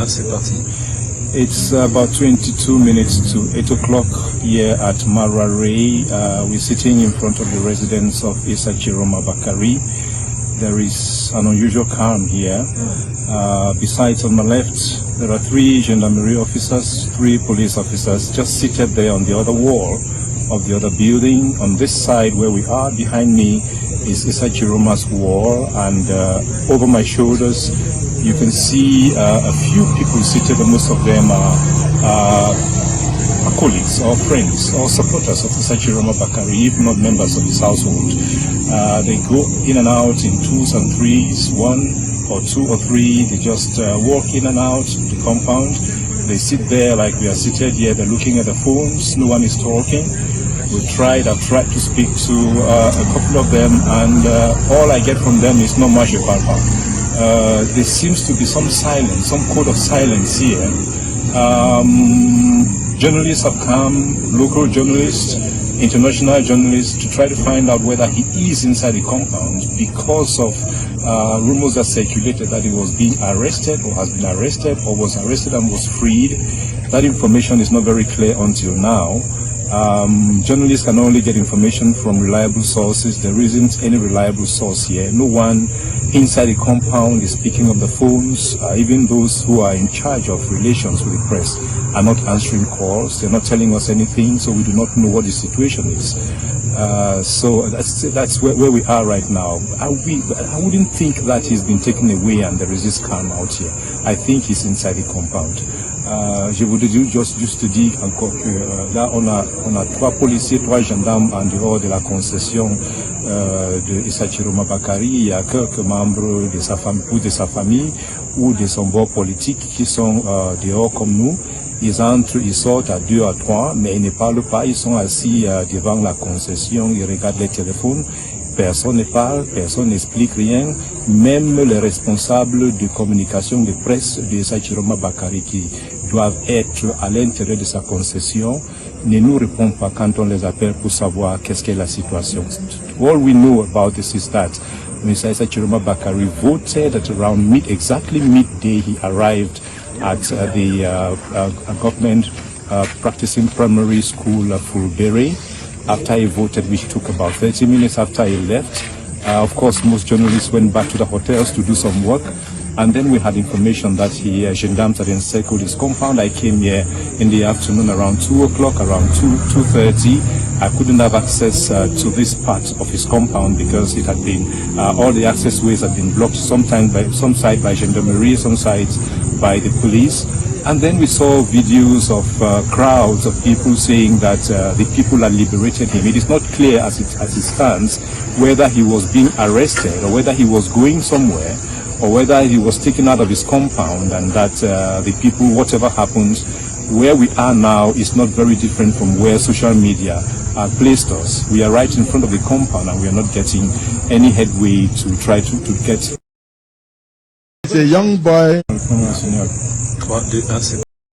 C'est parti. It's about 22 minutes to 8 o'clock here at Marare. We're sitting in front of the residence of Issa Tchiroma Bakari. There is an unusual calm here. Besides, on my left, there are 3 gendarmerie officers, 3 police officers just seated there on the other wall of the other building. On this side where we are, behind me, is Issa Tchiroma's wall, and over my shoulders you can see a few people seated, and most of them are colleagues or friends or supporters of Issa Tchiroma Bakari, if not members of his household. They go in and out in 2s and 3s, 1 or 2 or 3. They just walk in and out the compound. They sit there like we are seated here. They're looking at the phones. No one is talking. I've tried to speak to a couple of them, and all I get from them is no marche palpa. There seems to be some silence, some code of silence here. Journalists have come, local journalists, international journalists, to try to find out whether he is inside the compound, because of rumors that circulated that he was being arrested or has been arrested or was arrested and was freed. That information is not very clear until now. Journalists can only get information from reliable sources. There isn't any reliable source here. No one inside the compound is picking up the phones. Even those who are in charge of relations with the press are not answering calls. They're not telling us anything, so we do not know what the situation is. So that's where we are right now. I wouldn't think that he's been taken away and there is this calm out here. I think he's inside the compound. Je voudrais juste te dire encore que là on a 3 policiers, 3 gendarmes en dehors de la concession de Issa Tchiroma Bakari. Il y a quelques membres de sa famille ou de sa famille ou de son bord politique qui sont dehors comme nous. Ils entrent, ils sortent à 2 à 3, mais ils ne parlent pas. Ils sont assis devant la concession, ils regardent les téléphones. Personne ne parle, personne n'explique rien. Même les responsables de communication de presse de Issa Tchiroma Bakari, qui doivent être à l'intérieur de sa concession, ne nous répondent pas quand on les appelle pour savoir qu'est-ce qu'est la situation. All we know about this is that Mr. Issa Tchiroma Bakari voted at around exactly midday. He arrived at the government practicing primary school Fulbere. After he voted, which took about 30 minutes after he left. Of course, most journalists went back to the hotels to do some work. And then we had information that gendarmes had encircled his compound. I came here in the afternoon around 2 o'clock, around 2:30. I couldn't have access to this part of his compound because it had been, all the access ways had been blocked, sometimes by some side by gendarmerie, some sides by the police. And then we saw videos of crowds of people saying that the people had liberated him. It is not clear as it stands whether he was being arrested or whether he was going somewhere or whether he was taken out of his compound, and that the people, whatever happens, where we are now is not very different from where social media placed us. We are right in front of the compound and we are not getting any headway to try to get. It's a young boy. C'est